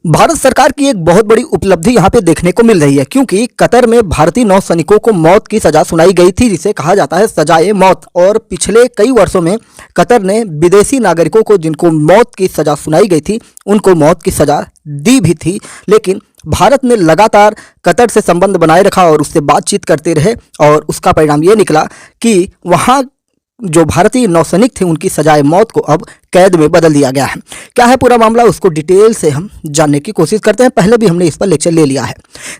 भारत सरकार की एक बहुत बड़ी उपलब्धि यहाँ पे देखने को मिल रही है, क्योंकि कतर में भारतीय नौसैनिकों को मौत की सजा सुनाई गई थी, जिसे कहा जाता है सजाए मौत। और पिछले कई वर्षों में कतर ने विदेशी नागरिकों को जिनको मौत की सजा सुनाई गई थी उनको मौत की सजा दी भी थी, लेकिन भारत ने लगातार कतर से संबंध बनाए रखा और उससे बातचीत करते रहे और उसका परिणाम ये निकला कि वहाँ जो भारतीय नौसैनिक थे उनकी सजाए मौत को अब कैद में बदल दिया गया है। क्या है पूरा मामला, उसको डिटेल से हम जानने की कोशिश करते हैं। पहले भी हमने इस पर लेक्चर ले लिया है।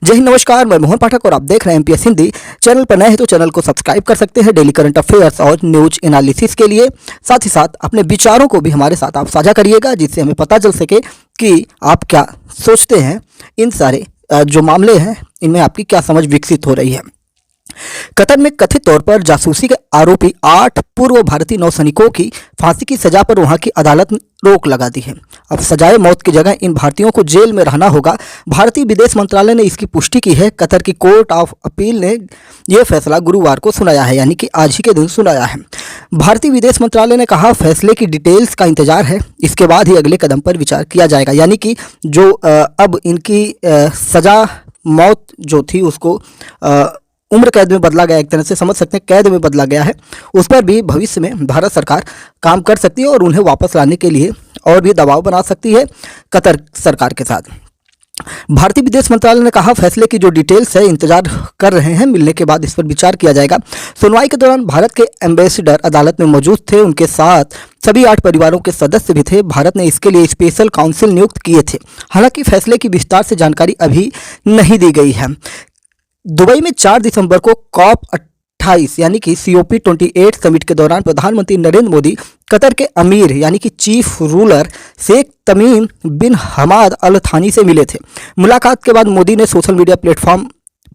जय हिंद, नमस्कार, मैं मोहन पाठक और आप देख रहे हैं एमपीएस हिंदी। चैनल पर नए हैं तो चैनल को सब्सक्राइब कर सकते हैं डेली करंट अफेयर्स और न्यूज एनालिसिस के लिए। साथ ही साथ अपने विचारों को भी हमारे साथ आप साझा करिएगा, जिससे हमें पता चल सके कि आप क्या सोचते हैं। इन सारे जो मामले हैं इनमें आपकी क्या समझ विकसित हो रही है। कतर में कथित तौर पर जासूसी के आरोपी 8 पूर्व भारतीय नौसैनिकों की फांसी की सजा पर वहां की अदालत ने रोक लगा दी है। अब सजाए मौत की जगह इन भारतीयों को जेल में रहना होगा। भारतीय विदेश मंत्रालय ने इसकी पुष्टि की है। कतर की कोर्ट ऑफ अपील ने यह फैसला गुरुवार को सुनाया है, यानी कि आज ही के दिन सुनाया है। भारतीय विदेश मंत्रालय ने कहा फैसले की डिटेल्स का इंतजार है, इसके बाद ही अगले कदम पर विचार किया जाएगा। यानी कि जो अब इनकी सजा मौत जो थी उसको उम्र कैद में बदला गया, एक तरह से समझ सकते हैं कैद में बदला गया है। उस पर भी भविष्य में भारत सरकार काम कर सकती है और उन्हें वापस लाने के लिए और भी दबाव बना सकती है कतर सरकार के साथ। भारतीय विदेश मंत्रालय ने कहा फैसले की जो डिटेल्स है इंतजार कर रहे हैं, मिलने के बाद इस पर विचार किया जाएगा। सुनवाई के दौरान भारत के एम्बेसडर अदालत में मौजूद थे, उनके साथ सभी 8 परिवारों के सदस्य भी थे। भारत ने इसके लिए स्पेशल काउंसिल नियुक्त किए थे। हालांकि फैसले की विस्तार से जानकारी अभी नहीं दी गई है। दुबई में 4 दिसंबर को कॉप 28 यानी कि COP28 समिट के दौरान प्रधानमंत्री नरेंद्र मोदी कतर के अमीर यानी कि चीफ रूलर शेख तमीम बिन हमाद अल थानी से मिले थे। मुलाकात के बाद मोदी ने सोशल मीडिया प्लेटफॉर्म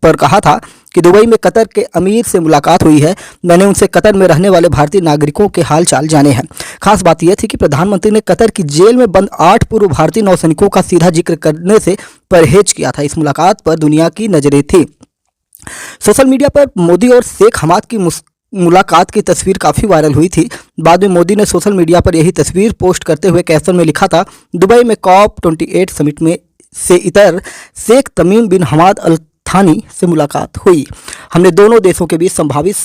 पर कहा था कि दुबई में कतर के अमीर से मुलाकात हुई है। मैंने उनसे कतर में रहने वाले भारतीय नागरिकों के हाल चाल जाने हैं। खास बात यह थी कि प्रधानमंत्री ने कतर की जेल में बंद 8 पूर्व भारतीय नौसैनिकों का सीधा जिक्र करने से परहेज किया था। इस मुलाकात पर दुनिया की नजरें थी। सोशल मीडिया पर मोदी और शेख हमाद की मुलाकात की तस्वीर काफ़ी वायरल हुई थी। बाद में मोदी ने सोशल मीडिया पर यही तस्वीर पोस्ट करते हुए कैप्शन में लिखा था, दुबई में COP28 समिट में से इतर शेख तमीम बिन हमाद अल थानी से मुलाकात हुई। हमने दोनों देशों के बीच संभावित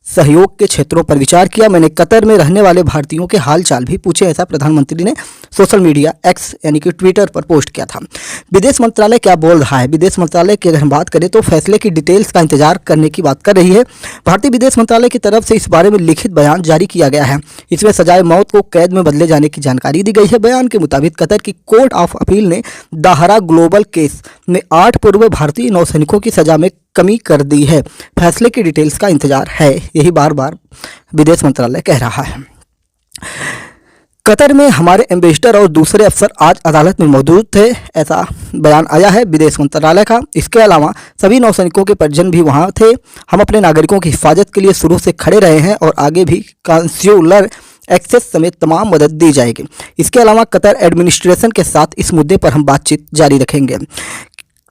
सहयोग के क्षेत्रों पर विचार किया। मैंने कतर में रहने वाले भारतीयों के हाल चाल भी पूछे, ऐसा प्रधानमंत्री ने सोशल मीडिया एक्स यानी कि ट्विटर पर पोस्ट किया था। विदेश मंत्रालय क्या बोल रहा है? विदेश मंत्रालय की अगर हम बात करें तो फैसले की डिटेल्स का इंतजार करने की बात कर रही है। भारतीय विदेश मंत्रालय की तरफ से इस बारे में लिखित बयान जारी किया गया है। इसमें सजाए मौत को कैद में बदले जाने की जानकारी दी गई है। बयान के मुताबिक कतर की कोर्ट ऑफ अपील ने दाहरा ग्लोबल केस में 8 पूर्व भारतीय नौसैनिकों की सजा में कमी कर दी है। फैसले की डिटेल्स का इंतजार है, यही बार बार विदेश मंत्रालय कह रहा है। कतर में हमारे एम्बेसडर और दूसरे अफसर आज अदालत में मौजूद थे, ऐसा बयान आया है विदेश मंत्रालय का। इसके अलावा सभी नौसैनिकों के परिजन भी वहां थे। हम अपने नागरिकों की हिफाजत के लिए शुरू से खड़े रहे हैं और आगे भी कंस्यूलर एक्सेस समेत तमाम मदद दी जाएगी। इसके अलावा कतर एडमिनिस्ट्रेशन के साथ इस मुद्दे पर हम बातचीत जारी रखेंगे।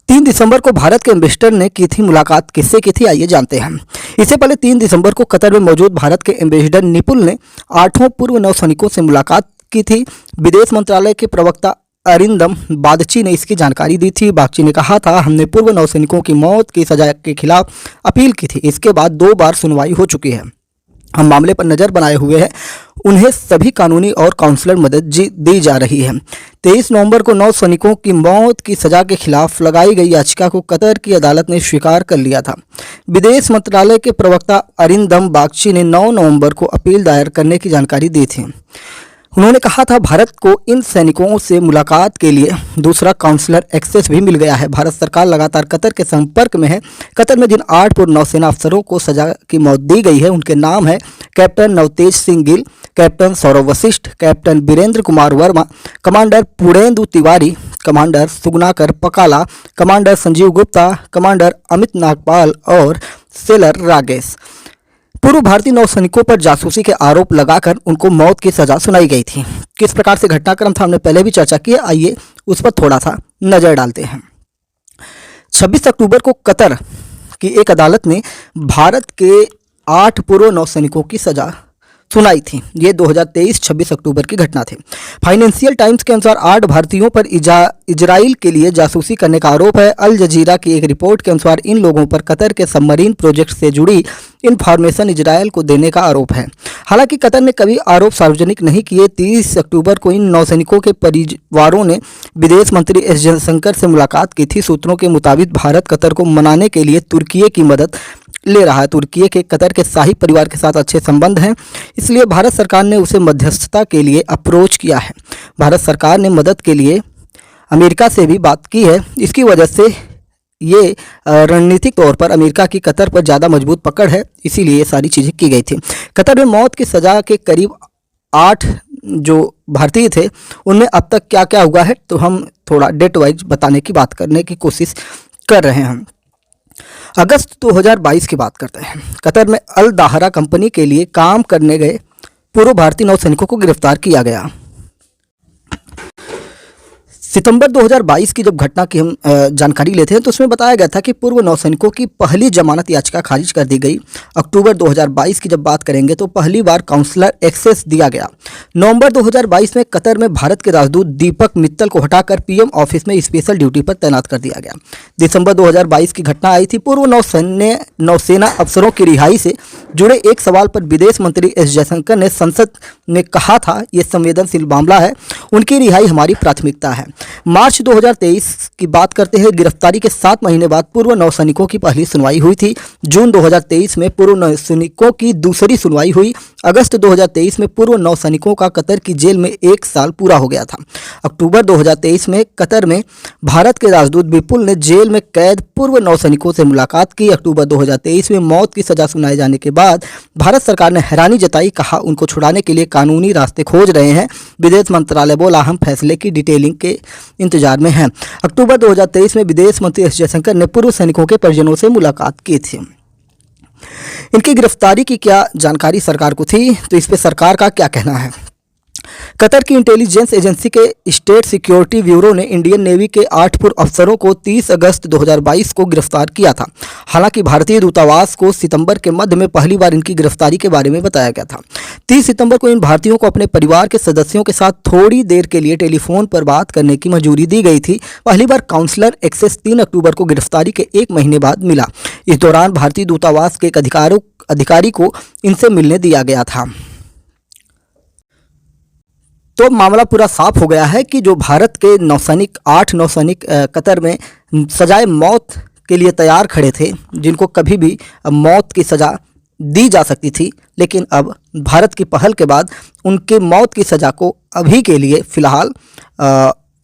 3 दिसंबर को भारत के एम्बेसडर ने की थी मुलाकात, किससे की थी आइए जानते हैं। इससे पहले 3 दिसंबर को कतर में मौजूद भारत के एम्बेसडर निपुल ने 8 पूर्व नौसैनिकों से मुलाकात की थी। विदेश मंत्रालय के प्रवक्ता अरिंदम बागची ने इसकी जानकारी दी थी। बागची ने कहा था हमने पूर्व नौसैनिकों की मौत की सजा के खिलाफ अपील की थी। इसके बाद 2 बार सुनवाई हो चुकी है। हम मामले पर नज़र बनाए हुए हैं। उन्हें सभी कानूनी और काउंसलर मदद दी जा रही है। 23 नवंबर को 9 सैनिकों की मौत की सजा के खिलाफ लगाई गई याचिका को कतर की अदालत ने स्वीकार कर लिया था। विदेश मंत्रालय के प्रवक्ता अरिंदम बागची ने 9 नवंबर को अपील दायर करने की जानकारी दी थी। उन्होंने कहा था भारत को इन सैनिकों से मुलाकात के लिए दूसरा काउंसलर एक्सेस भी मिल गया है। भारत सरकार लगातार कतर के संपर्क में है। कतर में जिन 8 पूर्व नौसेना अफसरों को सजा की मौत दी गई है उनके नाम है captain Navtej Singh Gill, captain Saurabh Vashisht, captain Virendra Kumar Verma, commander Purnendu Tiwari, commander Suganakar Pakala, commander Sanjeev Gupta, commander Amit Nagpal और सेलर रागेश। पूर्व भारतीय नौसैनिकों पर जासूसी के आरोप लगाकर उनको मौत की सजा सुनाई गई थी। किस प्रकार से घटनाक्रम था हमने पहले भी चर्चा की है, आइए उस पर थोड़ा सा नजर डालते हैं। 26 अक्टूबर को कतर की एक अदालत ने भारत के 8 पूर्व नौसैनिकों की सजा सुनाई थी। ये 2023 26 अक्टूबर की घटना थी। फाइनेंशियल टाइम्स के अनुसार 8 भारतीयों पर इजराइल के लिए जासूसी करने का आरोप है। अल जजीरा की एक रिपोर्ट के अनुसार इन लोगों पर कतर के सबमरीन प्रोजेक्ट से जुड़ी इन्फॉर्मेशन इजराइल को देने का आरोप है। हालांकि कतर ने कभी आरोप सार्वजनिक नहीं किए। 30 अक्टूबर को इन नौसैनिकों के परिवारों ने विदेश मंत्री एस जयशंकर से मुलाकात की थी। सूत्रों के मुताबिक भारत कतर को मनाने के लिए तुर्की की मदद ले रहा है। तुर्की के कतर के शाही परिवार के साथ अच्छे संबंध हैं, इसलिए भारत सरकार ने उसे मध्यस्थता के लिए अप्रोच किया है। भारत सरकार ने मदद के लिए अमेरिका से भी बात की है। इसकी वजह से ये रणनीतिक तौर पर अमेरिका की कतर पर ज़्यादा मजबूत पकड़ है, इसीलिए ये सारी चीज़ें की गई थी। कतर में मौत की सज़ा के करीब 8 जो भारतीय थे उनमें अब तक क्या क्या हुआ है, तो हम थोड़ा डेट वाइज बताने की बात करने की कोशिश कर रहे हैं। अगस्त 2022 की बात करते हैं। कतर में अल दाहरा कंपनी के लिए काम करने गए पूर्व भारतीय नौसैनिकों को गिरफ्तार किया गया। सितंबर 2022 की जब घटना की हम जानकारी लेते हैं तो उसमें बताया गया था कि पूर्व नौसैनिकों की पहली जमानत याचिका खारिज कर दी गई। अक्टूबर 2022 की जब बात करेंगे तो पहली बार काउंसलर एक्सेस दिया गया। नवंबर 2022 में कतर में भारत के राजदूत दीपक मित्तल को हटाकर पीएम ऑफिस में स्पेशल ड्यूटी पर तैनात कर दिया गया। दिसंबर 2022 की घटना आई थी। पूर्व नौसेना अफसरों की रिहाई से जुड़े एक सवाल पर विदेश मंत्री एस जयशंकर ने संसद में कहा था, ये संवेदनशील मामला है, उनकी रिहाई हमारी प्राथमिकता है। मार्च 2023 की बात करते हैं। गिरफ्तारी के 7 महीने बाद पूर्व नौसैनिकों की पहली सुनवाई हुई थी। जून 2023 में पूर्व नौसैनिकों की दूसरी सुनवाई हुई। अगस्त 2023 में पूर्व नौसैनिकों का कतर की जेल में 1 साल पूरा हो गया था। अक्टूबर 2023 में कतर में भारत के राजदूत विपुल ने जेल में कैद पूर्व नौसैनिकों से मुलाकात की। अक्टूबर 2023 में मौत की सजा सुनाए जाने के बाद भारत सरकार ने हैरानी जताई, कहा उनको छुड़ाने के लिए कानूनी रास्ते खोज रहे हैं। विदेश मंत्रालय बोला, हम फैसले की डिटेलिंग के इंतजार में हैं। अक्टूबर 2023 में विदेश मंत्री एस जयशंकर ने पूर्व सैनिकों के परिजनों से मुलाकात की थी। इनकी गिरफ्तारी की क्या जानकारी सरकार को थी, तो इस पे सरकार का क्या कहना है। कतर की इंटेलिजेंस एजेंसी के स्टेट सिक्योरिटी ब्यूरो ने इंडियन नेवी के 8 पूर्व अफसरों को 30 अगस्त 2022 को गिरफ्तार किया था। हालांकि भारतीय दूतावास को सितंबर के मध्य में पहली बार इनकी गिरफ्तारी के बारे में बताया गया था। 30 सितंबर को इन भारतीयों को अपने परिवार के सदस्यों के साथ थोड़ी देर के लिए टेलीफोन पर बात करने की मंजूरी दी गई थी। पहली बार काउंसलर एक्सेस 3 अक्टूबर को गिरफ्तारी के 1 महीने बाद मिला। इस दौरान भारतीय दूतावास के एक अधिकारी को इनसे मिलने दिया गया था। तो मामला पूरा साफ हो गया है कि जो भारत के नौसैनिक 8 नौसैनिक कतर में सजाए मौत के लिए तैयार खड़े थे, जिनको कभी भी मौत की सज़ा दी जा सकती थी, लेकिन अब भारत की पहल के बाद उनके मौत की सज़ा को अभी के लिए फ़िलहाल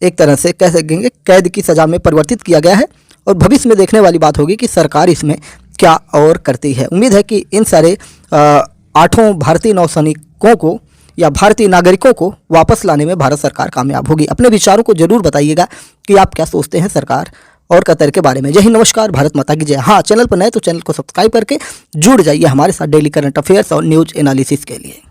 एक तरह से कह सकेंगे कैद की सज़ा में परिवर्तित किया गया है। और भविष्य में देखने वाली बात होगी कि सरकार इसमें क्या और करती है। उम्मीद है कि इन सारे 8 भारतीय नौसैनिकों को या भारतीय नागरिकों को वापस लाने में भारत सरकार कामयाब होगी। अपने विचारों को जरूर बताइएगा कि आप क्या सोचते हैं सरकार और कतर के बारे में। जय हिंद, नमस्कार, भारत माता की जय। हाँ, चैनल पर नए तो चैनल को सब्सक्राइब करके जुड़ जाइए हमारे साथ डेली करंट अफेयर्स और न्यूज़ एनालिसिस के लिए।